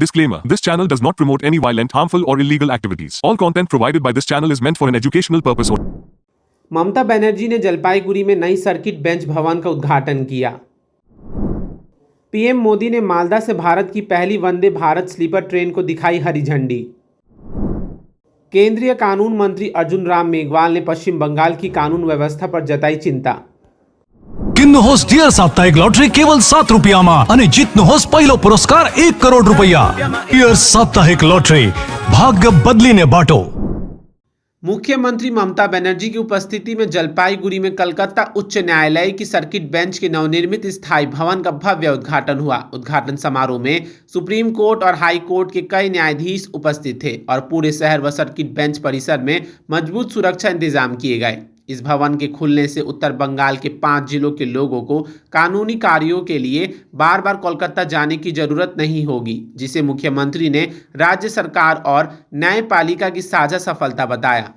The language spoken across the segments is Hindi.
Disclaimer. This channel does not promote any violent, harmful or illegal activities. All content provided by this channel is meant for an educational purpose only. Mamata Banerjee ने जलपाईगुड़ी में नई सर्किट बेंच भवन का उद्घाटन किया। पीएम मोदी ने मालदा से भारत की पहली वंदे भारत स्लीपर ट्रेन को दिखाई हरी झंडी। केंद्रीय कानून मंत्री अर्जुन राम मेघवाल ने पश्चिम बंगाल की कानून व्यवस्था पर जताई चिंता। किन्नु होस डियर साप्ताहिक लॉटरी केवल 7 રૂપિયામાં અને જીતનો હોસ પહેલો પુરસ્કાર 1 કરોડ રૂપિયા। डियर साप्ताहिक लॉटरी, भाग्य बदलीने बाटो। मुख्यमंत्री ममता बनर्जी की उपस्थिति में जलपाईगुड़ी में कलकत्ता उच्च न्यायालय की सर्किट बेंच के नवनिर्मित स्थायी भवन का भव्य उद्घाटन हुआ। उद्घाटन समारोह में सुप्रीम कोर्ट और हाई कोर्ट के कई न्यायाधीश उपस्थित थे और पूरे शहर व सर्किट बेंच परिसर में मजबूत सुरक्षा इंतजाम किए गए। इस भवन के खुलने से उत्तर बंगाल के 5 जिलों के लोगों को कानूनी कार्यों के लिए बार बार कोलकाता जाने की जरूरत नहीं होगी, जिसे मुख्यमंत्री ने राज्य सरकार और न्यायपालिका की साझा सफलता बताया।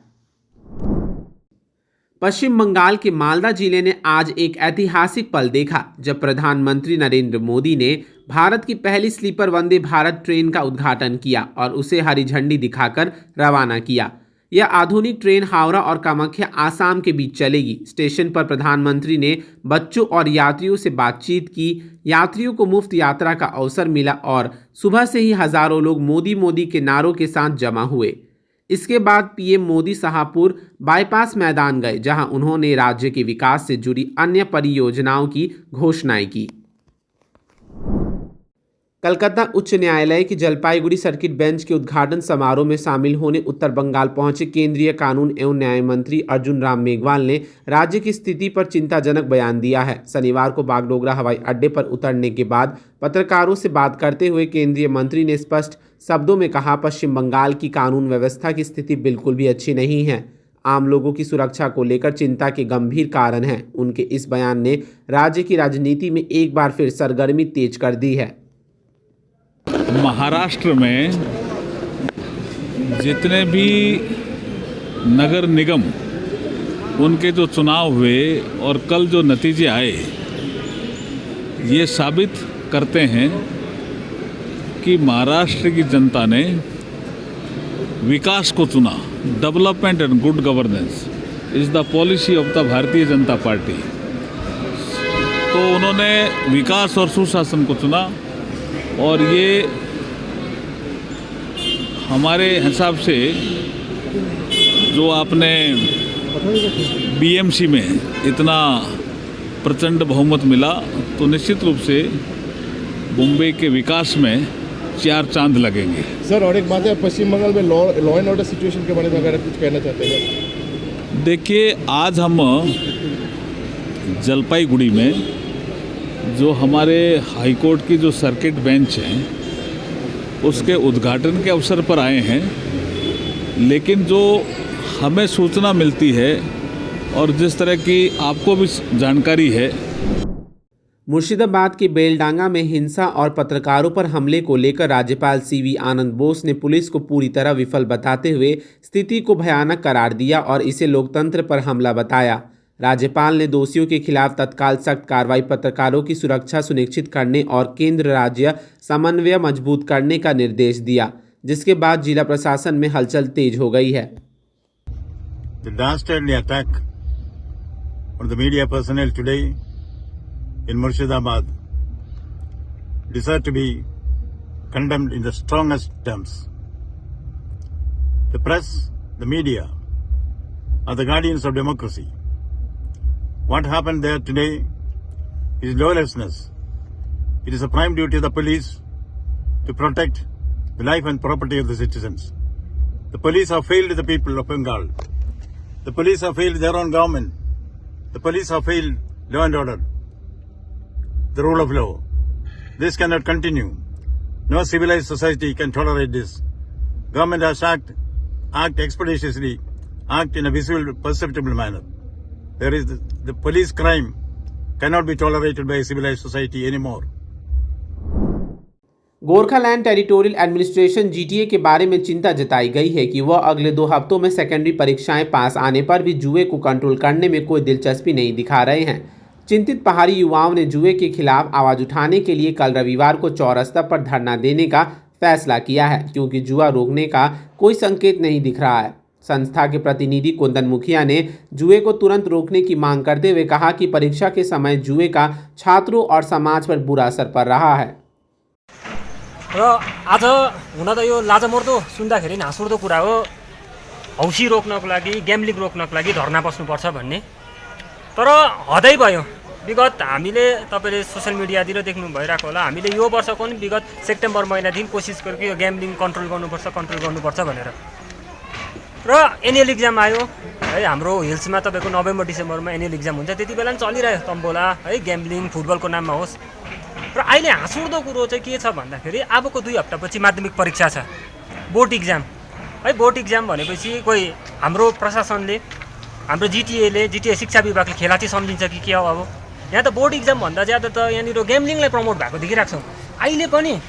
पश्चिम बंगाल के मालदा जिले ने आज एक ऐतिहासिक पल देखा जब प्रधानमंत्री नरेंद्र मोदी ने भारत की पहली स्लीपर वंदे भारत ट्रेन का उद्घाटन किया और उसे हरी झंडी दिखाकर रवाना किया। यह आधुनिक ट्रेन हावड़ा और कामाख्या आसाम के बीच चलेगी। स्टेशन पर प्रधानमंत्री ने बच्चों और यात्रियों से बातचीत की। यात्रियों को मुफ्त यात्रा का अवसर मिला और सुबह से ही हजारों लोग मोदी मोदी के नारों के साथ जमा हुए। इसके बाद पीएम मोदी शाहपुर बाईपास मैदान गए, जहां उन्होंने राज्य के विकास से जुड़ी अन्य परियोजनाओं की घोषणाएं की। कलकत्ता उच्च न्यायालय की जलपाईगुड़ी सर्किट बेंच के उद्घाटन समारोह में शामिल होने उत्तर बंगाल पहुंचे केंद्रीय कानून एवं न्याय मंत्री अर्जुन राम मेघवाल ने राज्य की स्थिति पर चिंताजनक बयान दिया है। शनिवार को बागडोगरा हवाई अड्डे पर उतरने के बाद पत्रकारों से बात करते हुए केंद्रीय मंत्री ने स्पष्ट शब्दों में कहा, पश्चिम बंगाल की कानून व्यवस्था की स्थिति बिल्कुल भी अच्छी नहीं है। आम लोगों की सुरक्षा को लेकर चिंता के गंभीर कारण हैं। उनके इस बयान ने राज्य की राजनीति में एक बार फिर सरगर्मी तेज कर दी है। महाराष्ट्र में जितने भी नगर निगम उनके जो चुनाव हुए और कल जो नतीजे आए, ये साबित करते हैं कि महाराष्ट्र की जनता ने विकास को चुना। Development and good governance is the policy of the Bharatiya Janata party. तो उन्होंने विकास और सुशासन को चुना और ये हमारे हिसाब से जो आपने बीएमसी में इतना प्रचंड बहुमत मिला, तो निश्चित रूप से मुंबई के विकास में 4 चांद लगेंगे। सर, और एक बात है, पश्चिम बंगाल में लॉ एंड ऑर्डर सिचुएशन के बारे में अगर कुछ कहना चाहते हैं। देखिए, आज हम जलपाईगुड़ी में जो हमारे हाई कोर्ट की जो सर्किट बेंच है उसके उद्घाटन के अवसर पर आए हैं, लेकिन जो हमें सूचना मिलती है और जिस तरह की आपको भी जानकारी है, मुर्शिदाबाद के बेलडांगा में हिंसा और पत्रकारों पर हमले को लेकर राज्यपाल सीवी आनंद बोस ने पुलिस को पूरी तरह विफल बताते हुए स्थिति को भयानक करार दिया और इसे लोकतंत्र पर हमला बताया। राज्यपाल ने दोषियों के खिलाफ तत्काल सख्त कार्रवाई, पत्रकारों की सुरक्षा सुनिश्चित करने और केंद्र राज्य समन्वय मजबूत करने का निर्देश दिया, जिसके बाद जिला प्रशासन में हलचल तेज हो गई है। The dastardly attack on the media personnel today in Murshidabad deserve to be condemned in the strongest terms. The press, the media are the guardians of democracy. What happened there today is lawlessness. It is a prime duty of the police to protect the life and property of the citizens. The police have failed the people of Bengal. The police have failed their own government. The police have failed law and order, the rule of law. This cannot continue. No civilized society can tolerate this. Government has act expeditiously, act in a visual, perceptible manner. There is the police crime cannot be tolerated by a civilized society anymore. Gorkhaland territorial administration GTA के बारे में चिंता जताई गई है कि वह अगले 2 हफ्तों में सेकेंडरी परीक्षाएं पास आने पर भी जुए को कंट्रोल करने में कोई दिलचस्पी नहीं दिखा रहे हैं। चिंतित पहाड़ी युवाओं ने जुए के खिलाफ आवाज उठाने के लिए कल रविवार को चौरस्ता पर धरना देने का फैसला किया है, क्योंकि जुआ रोकने का कोई संकेत नहीं दिख रहा है। संस्था के प्रतिनिधि कुंदन मुखिया ने जुए को तुरंत रोकने की मांग करते हुए कहा कि परीक्षा के समय जुए का छात्रों और समाज पर बुरा असर पड़ रहा है। र आज हुन त यो लाजमर्दो सुन्दाखेरि हाँसउठ्दो कुरा हो। हौसी रोक्नको लागि, ग्याम्बलिङ रोक्नको लागि धरना बस्नुपर्छ भन्ने, तर हदै भयो। विगत हामीले तपाईँले सोसियल मिडियातिर देख्नु भइरहेको होला, हामीले यो वर्षको पनि विगत सेप्टेम्बर महिनादेखि कोसिस गरेको यो ग्याम्बलिङ कन्ट्रोल गर्नुपर्छ भनेर। र एनुअल इक्जाम आयो है, हाम्रो हिल्समा तपाईँको नोभेम्बर डिसेम्बरमा एनुअल इक्जाम हुन्छ, त्यति बेला पनि चलिरह्यो तम्बोला है, ग्याम्बलिङ फुटबलको नाममा होस्। र अहिले हाँसउठ्दो कुरो चाहिँ के छ भन्दाखेरि अबको 2 हप्तापछि माध्यमिक परीक्षा छ, बोर्ड इक्जाम है। बोर्ड इक्जाम भनेपछि कोही हाम्रो प्रशासनले, हाम्रो जिटिए शिक्षा विभागले खेला चाहिँ सम्झिन्छ कि के हो। अब यहाँ त बोर्ड इक्जाम भन्दा ज्यादा त यहाँनिर ग्याम्बलिङलाई प्रमोट भएको देखिरहेको छौँ। अहिले पनि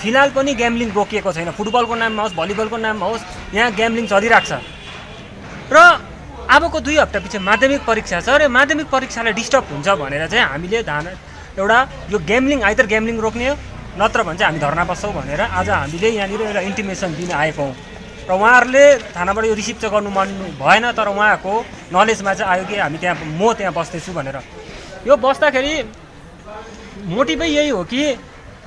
फिलहाल पनि ग्याम्बलिङ रोकिएको छैन, फुटबलको नाममा होस्, भलिबलको नाममा होस्, यहाँ ग्याम्बलिङ चलिरहेको छ। र अबको 2 हप्तापछि माध्यमिक परीक्षा छ, र माध्यमिक परीक्षालाई डिस्टर्ब हुन्छ भनेर चाहिँ हामीले एउटा यो ग्याम्बलिङ आइदर ग्याम्बलिङ रोक्ने हो, नत्र भने चाहिँ हामी धरना बस्छौँ भनेर आज हामीले यहाँनिर एउटा इन्टिमेसन दिन आएको हौँ। र उहाँहरूले थानाबाट यो रिसिभ चाहिँ गर्नु मन भएन, तर उहाँको नलेजमा चाहिँ आयो कि हामी म त्यहाँ बस्दैछु भनेर। यो बस्दाखेरि मोटिभै यही हो कि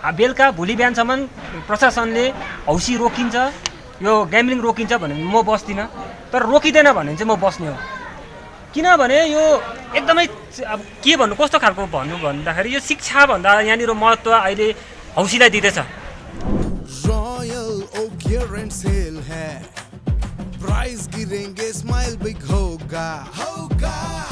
बेलुका भोलि बिहानसम्म प्रशासनले हौसी रोकिन्छ, यो ग्याम्बलिङ रोकिन्छ भने म बस्दिनँ, तर रोकिँदैन भने चाहिँ म बस्ने हो। किनभने यो एकदमै अब के भन्नु, कस्तो खालको भन्दाखेरि यो शिक्षाभन्दा यहाँनिर महत्त्व अहिले हौसीलाई दिँदैछ। Royal oak year end sale है, प्राइस गिरेंगे, स्माइल बिग होगा,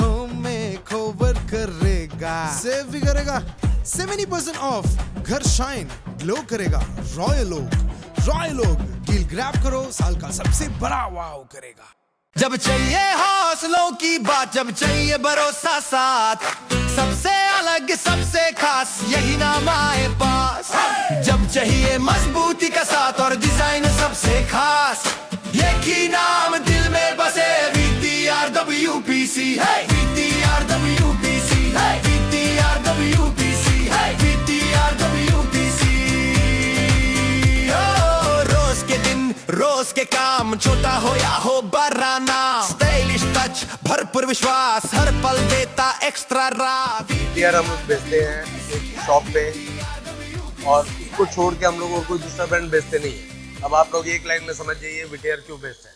होम में कवर करेगा, सेव भी करेगा, 70% ऑफ, घर शाइन ग्लो करेगा। रॉयल ओक डील ग्रैब करो, साल का सबसे बड़ा वाव करेगा। जब चाहिए हौसलों की बात, जब चाहिए भरोसा साथ, सबसे अलग सबसे खास यही नाम आए पास। जब चाहिए मजबूती का साथ और डिजाइन सबसे खास, एक ही नाम दिल में बसे, VTRWPC है, VTRWPC है, VTRWPC है, VTRWPC। रोज के काम, छोटा हो या हो बड़ा नाम, स्टाइलिश टच, भरपूर विश्वास, हर पल देता एक्स्ट्रा रात। VTR हम लोग बेचते हैं एक शॉप पे, और उसको छोड़ के हम लोग और कोई दूसरा ब्रांड बेचते नहीं है। अब आप लोग एक लाइन में समझ जाइए VTR क्यों बेचते हैं।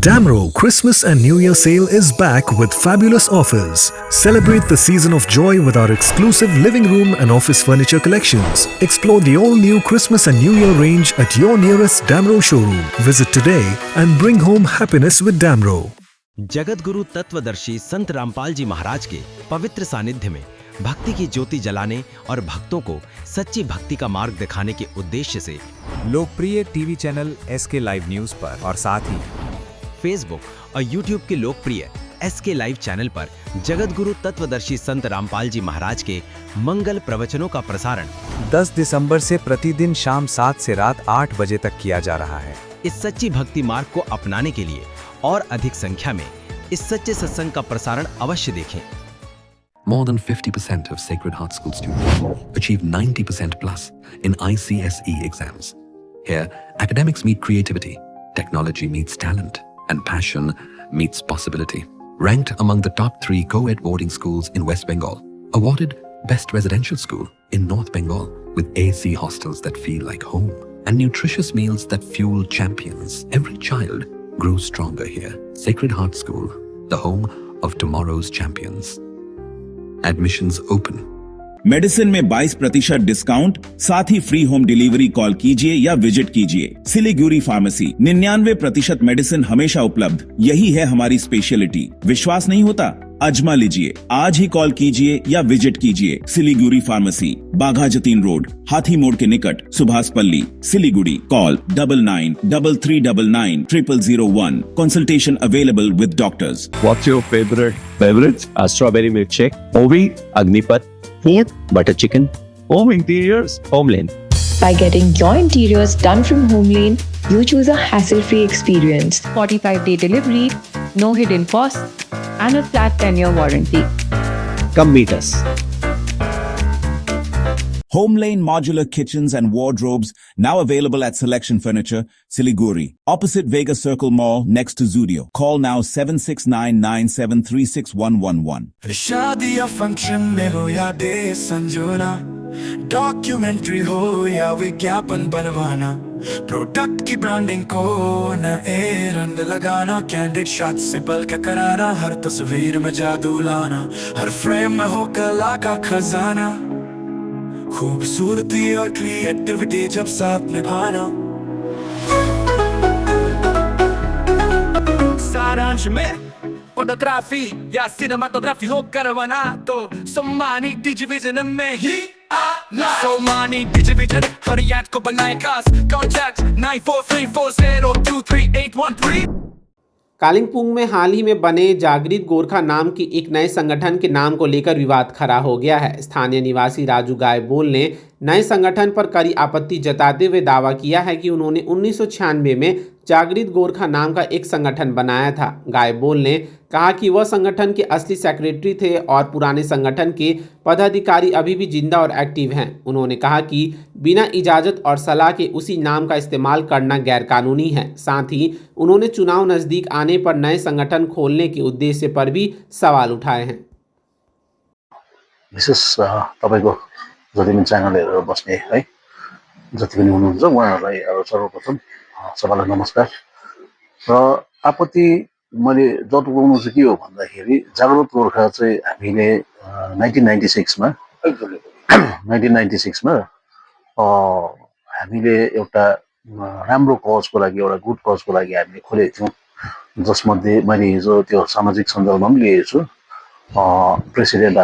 Damro Christmas and New Year sale is back with fabulous offers. Celebrate the season of joy with our exclusive living room and office furniture collections. Explore the all-new Christmas and New Year range at your nearest Damro showroom. Visit today and bring home happiness with Damro. Jagat Guru तत्वदर्शी संत रामपाल जी महाराज के पवित्र सानिध्य में भक्ति की ज्योति जलाने और भक्तों को सच्ची भक्ति का मार्ग दिखाने के उद्देश्य से लोकप्रिय TV channel SK live news पर और साथ ही फेसबुक और यूट्यूब के लोकप्रिय SK लाइव चैनल पर जगत गुरु तत्वदर्शी संत रामपाल जी महाराज के मंगल प्रवचनों का प्रसारण 10 दिसंबर से प्रतिदिन शाम 7 से रात 8 बजे तक किया जा रहा है। इस सच्ची भक्ति मार्ग को अपनाने के लिए और अधिक संख्या में इस सच्चे सत्संग का प्रसारण अवश्य देखें। More than 50% of Sacred Heart School students achieve 90% plus in ICSE exams. Here, academics meet creativity, technology meets talent, and passion meets possibility. Ranked among the top 3 co-ed boarding schools in West Bengal. Awarded Best Residential School in North Bengal with AC hostels that feel like home and nutritious meals that fuel champions. Every child grows stronger here. Sacred Heart School, the home of tomorrow's champions. Admissions open. Medicine में 22% डिस्काउंट, साथ ही फ्री होम डिलीवरी। कॉल कीजिए या विजिट कीजिए। सिलीगुड़ी फार्मेसी, 99% मेडिसिन हमेशा उपलब्ध, यही है हमारी स्पेशलिटी। विश्वास नहीं होता? आजमा लीजिए। आज ही कॉल कीजिए या विजिट कीजिए। सिलीगुड़ी फार्मेसी, बाघा जतीन रोड, हाथी मोड़ के निकट, सुभाष पल्ली, Siliguri. Call 9933990001। Consultation available with doctors. What's your favorite beverage? Strawberry milkshake. Ovi, Agnipat. Food, butter chicken. Home interiors, Homelane. By getting your interiors done from Homelane, you choose a hassle-free experience. 45-day delivery, no hidden costs, and a flat 10-year warranty. Come meet us. Home Lane Modular Kitchens and Wardrobes, now available at Selection Furniture, Siliguri, opposite Vega Circle Mall, next to Zudio. Call now 7699736111. शादी या फंक्शन में हो या डे संजोना, डॉक्यूमेंट्री हो या विज्ञापन बनवाना, प्रोडक्ट की ब्रांडिंग को नए रंग लगाना, कैंडिड शॉट से बल्कि कराना, हर तस्वीर में जादू लाना, हर फ्रेम में हो कला का खजाना, खूबसूरती और क्रिएटिविटी जब साथ निभाना। सारांश में फोटोग्राफी या सिनेमाटोग्राफी हो करवाना तो सोमानी डिजिविजन में ही आना। सोमानी डिजिविजन फरियाद को बनाए खास, कॉन्टैक्ट 9434023813। कालिंपोंग में हाल ही में बने जागृत गोरखा नाम की एक नए संगठन के नाम को लेकर विवाद खड़ा हो गया है। स्थानीय निवासी राजू गायबोल ने नए संगठन पर कड़ी आपत्ति जताते हुए दावा किया है कि उन्होंने 1996 में जागृत गोरखा नाम का एक संगठन बनाया था। गायबोल ने कहा कि वह संगठन के असली सेक्रेटरी थे और पुराने संगठन के पदाधिकारी अभी भी जिंदा और एक्टिव हैं। उन्होंने कहा कि बिना इजाज़त और सलाह के उसी नाम का इस्तेमाल करना गैरकानूनी है। साथ ही उन्होंने चुनाव नज़दीक आने पर नए संगठन खोलने के उद्देश्य पर भी सवाल उठाए हैं। विशेष तपाईको जति पनि च्यानल हेरेर बस्ने है जति पनि हुनुहुन्छ उहाँहरूलाई सर्वप्रथम सबैलाई नमस्कार। र आपत्ति मैले जताउनु चाहिँ के हो भन्दाखेरि जागृत गोर्खा चाहिँ हामीले 1996 मा हामीले एउटा राम्रो कजको लागि एउटा गुड कजको लागि हामीले खोलेको थियौँ, जसमध्ये मैले हिजो त्यो सामाजिक सञ्जालमा पनि लिएको छु। प्रेसिडेन्ट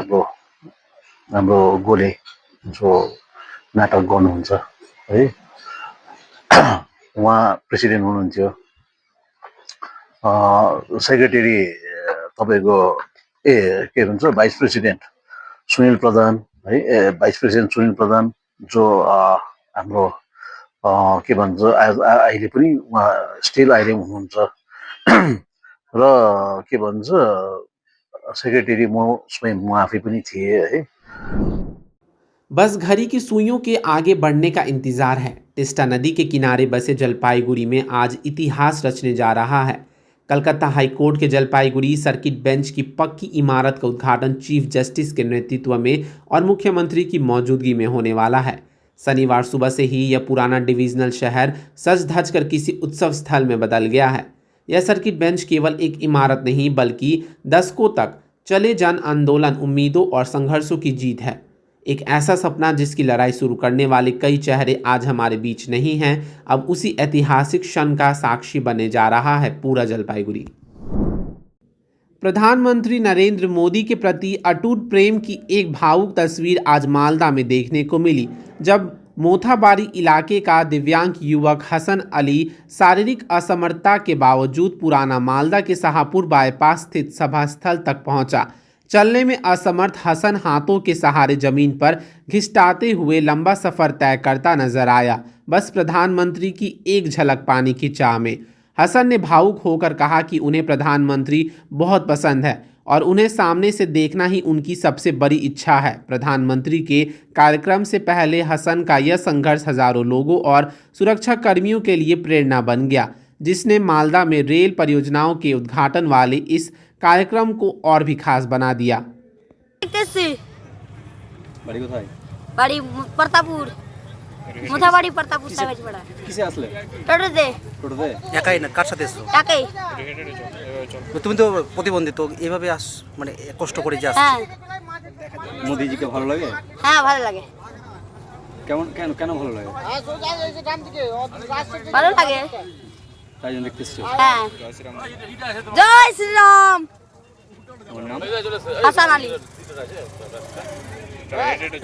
हाम्रो गोले जो नाटक गर्नुहुन्छ है, उहाँ प्रेसिडेन्ट हुनुहुन्थ्यो। सेक्रेटरी तपाईँको के भन्छ भाइस प्रेसिडेन्ट सुनिल प्रधान है, भाइस प्रेसिडेन्ट सुनिल प्रधान जो हाम्रो के भन्छ अहिले पनि उहाँ स्टिल अहिले हुनुहुन्छ। र के भन्छ सेक्रेटरी म स्वयं म आफै पनि थिएँ है। बस घड़ी की सुइयों के आगे बढ़ने का इंतजार है। टिस्टा नदी के किनारे बसे जलपाईगुड़ी में आज इतिहास रचने जा रहा है। कलकत्ता हाई कोर्ट के जलपाईगुड़ी सर्किट बेंच की पक्की इमारत का उद्घाटन चीफ जस्टिस के नेतृत्व में और मुख्यमंत्री की मौजूदगी में होने वाला है। शनिवार सुबह से ही यह पुराना डिविजनल शहर सज धज कर किसी उत्सव स्थल में बदल गया है। यह सर्किट बेंच केवल एक इमारत नहीं बल्कि दशकों तक चले जन आंदोलन, उम्मीदों और संघर्षों की जीत है। एक ऐसा सपना जिसकी लड़ाई शुरू करने वाले कई चेहरे आज हमारे बीच नहीं हैं, अब उसी ऐतिहासिक क्षण का साक्षी बनने जा रहा है पूरा जलपाईगुड़ी। प्रधानमंत्री नरेंद्र मोदी के प्रति अटूट प्रेम की एक भावुक तस्वीर आज मालदा में देखने को मिली, जब मोथाबारी इलाके का दिव्यांग युवक हसन अली शारीरिक असमर्थता के बावजूद पुराना मालदा के शाहपुर बाईपास स्थित सभा स्थल तक पहुंचा। चलने में असमर्थ हसन हाथों के सहारे जमीन पर घिसटाते हुए लंबा सफर तय करता नजर आया, बस प्रधानमंत्री की एक झलक पाने की चाह में। हसन ने भावुक होकर कहा कि उन्हें प्रधानमंत्री बहुत पसंद है और उन्हें सामने से देखना ही उनकी सबसे बड़ी इच्छा है। प्रधानमंत्री के कार्यक्रम से पहले हसन का यह संघर्ष हजारों लोगों और सुरक्षा कर्मियों के लिए प्रेरणा बन गया, जिसने मालदा में रेल परियोजनाओं के उद्घाटन वाले इस कार्यक्रम को और भी खास बना दिया। বাড়ি প্রতাপপুর মোথাবাড়ি প্রতাপপুর সাহেব পড়া কিসে আসলে টোটোতে একাই না কার সাথে এসছো একাই তুমি তো প্রতিবন্ধী তো এইভাবে মানে কষ্ট করে যাস হ্যাঁ মোদিজিকে ভালো লাগে হ্যাঁ ভালো লাগে কেমন কেন কেন ভালো লাগে ভালো লাগে তাই জন্য দেখতেছো হ্যাঁ জয় শ্রীরাম হাসান আলী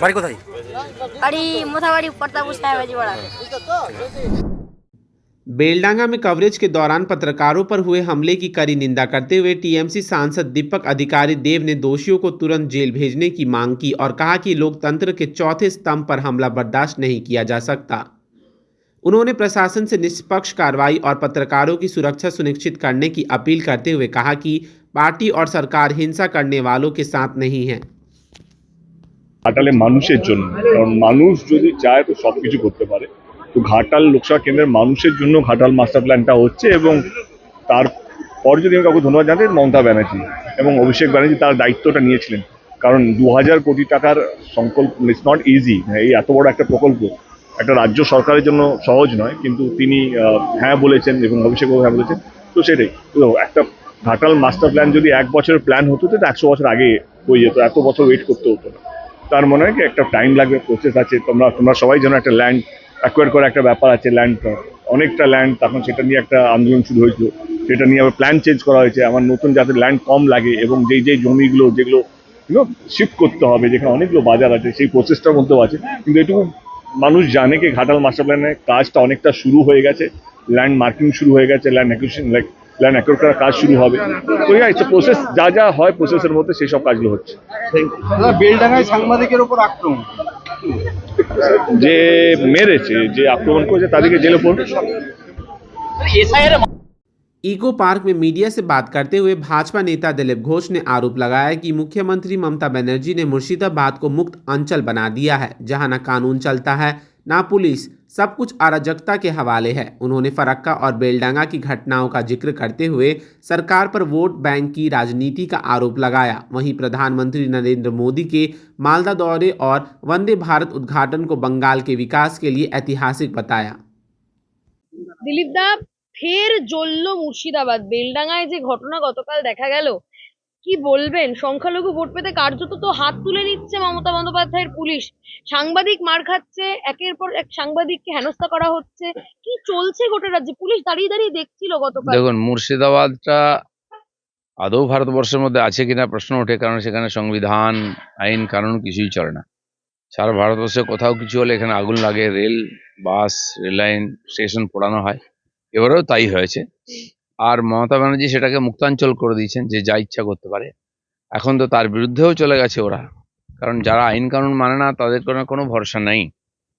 বাড়ি কোথায় বাড়ি মোথাবাড়ি প্রতাপপুর সাহেব পড়া। बेलडांगा में कवरेज के दौरान पत्रकारों पर हुए हमले की कड़ी निंदा करते हुए टीएमसी सांसद दीपक अधिकारी देव ने दोषियों को तुरंत जेल भेजने की मांग की और कहा कि लोकतंत्र के चौथे स्तंभ पर हमला बर्दाश्त नहीं किया जा सकता। उन्होंने प्रशासन से निष्पक्ष कार्रवाई और पत्रकारों की सुरक्षा सुनिश्चित करने की अपील करते हुए कहा कि पार्टी और सरकार हिंसा करने वालों के साथ नहीं है। ঘাটালে মানুষের জন্য, কারণ মানুষ যদি চায় তো সব কিছু করতে পারে। তো ঘাটাল লোকসভা কেন্দ্রের মানুষের জন্য ঘাটাল মাস্টার প্ল্যানটা হচ্ছে, এবং তারপর যদি আমি কাউকে ধন্যবাদ জানাই, মমতা ব্যানার্জি এবং অভিষেক ব্যানার্জি তার দায়িত্বটা নিয়েছিলেন। কারণ 2000 কোটি টাকার সংকল্প, ইটস নট ইজি। এই এত বড় একটা প্রকল্প একটা রাজ্য সরকারের জন্য সহজ নয়, কিন্তু তিনি হ্যাঁ বলেছেন এবং অভিষেকও হ্যাঁ বলেছেন। তো সেটাই, তো একটা ঘাটাল মাস্টার প্ল্যান যদি 1 বছরের প্ল্যান হতো তো 100 বছর আগে হয়ে যেত, এত বছর ওয়েট করতে হতো না। তার মনে হয় কি একটা টাইম লাগবে, প্রসেস আছে। তোমরা সবাই যেন একটা ল্যান্ড অ্যাকোয়ার করার একটা ব্যাপার আছে, ল্যান্ড অনেকটা ল্যান্ড, তখন সেটা নিয়ে একটা আন্দোলন শুরু হয়েছিল, সেটা নিয়ে আবার প্ল্যান চেঞ্জ করা হয়েছে। আমার নতুন যাতে ল্যান্ড কম লাগে এবং যেই জমিগুলো যেগুলো শিফট করতে হবে, যেখানে অনেকগুলো বাজার আছে, সেই প্রসেসটার মধ্যেও আছে। কিন্তু এটুকু মানুষ জানে কি ঘাটাল মাস্টার প্ল্যানের কাজটা অনেকটা শুরু হয়ে গেছে, ল্যান্ড মার্কিং শুরু হয়ে গেছে, ল্যান্ড অ্যাকুইজিশন ল্যান্ড অ্যাকোয়ার করার কাজ শুরু হবে। তো ইটস প্রসেস, যা হয় প্রসেসের মধ্যে সেই সব কাজগুলো হচ্ছে। বেলডাঙ্গায় সাংবাদিকের উপর আক্রমণ, যে মেরেছে, যে আক্রমণ করেছে তাদেরকে জেলে পড়বে। इको पार्क में मीडिया से बात करते हुए भाजपा नेता दिलीप घोष ने आरोप लगाया कि मुख्यमंत्री ममता बनर्जी ने मुर्शिदाबाद को मुक्त अंचल बना दिया है, जहां न कानून चलता है न पुलिस, सब कुछ अराजकता के हवाले है। उन्होंने फरक्का और बेलडांगा की घटनाओं का जिक्र करते हुए सरकार पर वोट बैंक की राजनीति का आरोप लगाया। वहीं प्रधानमंत्री नरेंद्र मोदी के मालदा दौरे और वंदे भारत उद्घाटन को बंगाल के विकास के लिए ऐतिहासिक बताया। দিলীপ দা, ফের জ্বলল মুর্শিদাবাদ। বেলডাঙ্গায় যে ঘটনা গতকাল দেখা গেল, কি বলবেন? সংখ্যালঘু ভোট পেতে কার্যত তো হাত তুলে নিচ্ছে মমতা বন্দ্যোপাধ্যায়ের পুলিশ, সাংবাদিক মার খাচ্ছে, একের পর এক সাংবাদিককে হেনস্থা করা হচ্ছে। কি চলছে গোটা রাজ্যে? পুলিশ দাঁড়িয়ে দাঁড়িয়ে দেখছিল গতকাল। দেখুন, মুর্শিদাবাদটা আদৌ ভারতবর্ষের মধ্যে আছে কিনা প্রশ্ন ওঠে, কারণ সেখানে সংবিধান, আইন কানুন কিছুই চলে না। সারা ভারতবর্ষে কোথাও কিছু হলে এখানে আগুন লাগে, রেল, বাস, রেল লাইন, স্টেশন পোড়ানো হয়। এবারেও তাই হয়েছে। আর মমতা ব্যানার্জি সেটাকে মুক্তাঞ্চল করে দিয়েছেন, যে যা ইচ্ছা করতে পারে। এখন তো তার বিরুদ্ধেও চলে গেছে ওরা, কারণ যারা আইন কানুন মানে না তাদের কোনো ভরসা নেই।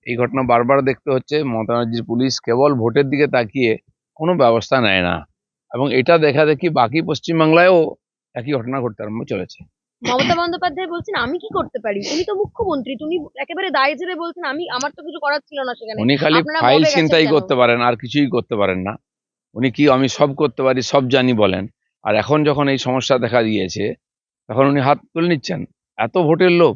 এই ঘটনা বারবার দেখতে হচ্ছে। মমতা ব্যানার্জির পুলিশ কেবল ভোটের দিকে তাকিয়ে কোনো ব্যবস্থা নেয় না, এবং এটা দেখা দেখি বাকি পশ্চিমবাংলায়ও একই ঘটনা ঘটতে আরম্ভ চলেছে। মমতা বন্দ্যোপাধ্যায় বলছেন আমি কি করতে পারি? উনি তো মুখ্যমন্ত্রী, তুমি একেবারে দায় ছেড়ে বলছেন আমার তো কিছু করার ছিল না সেখানে। উনি খালি ফাইল ছিনতাই করতে পারেন, আর কিছুই করতে পারেন না। উনি কি আমি সব করতে পারি, সব জানি বলেন। আর এখন যখন এই সমস্যা দেখা দিয়েছে, তখন উনি হাত তুলে নিচ্ছেন। এত ভোটের লোভ,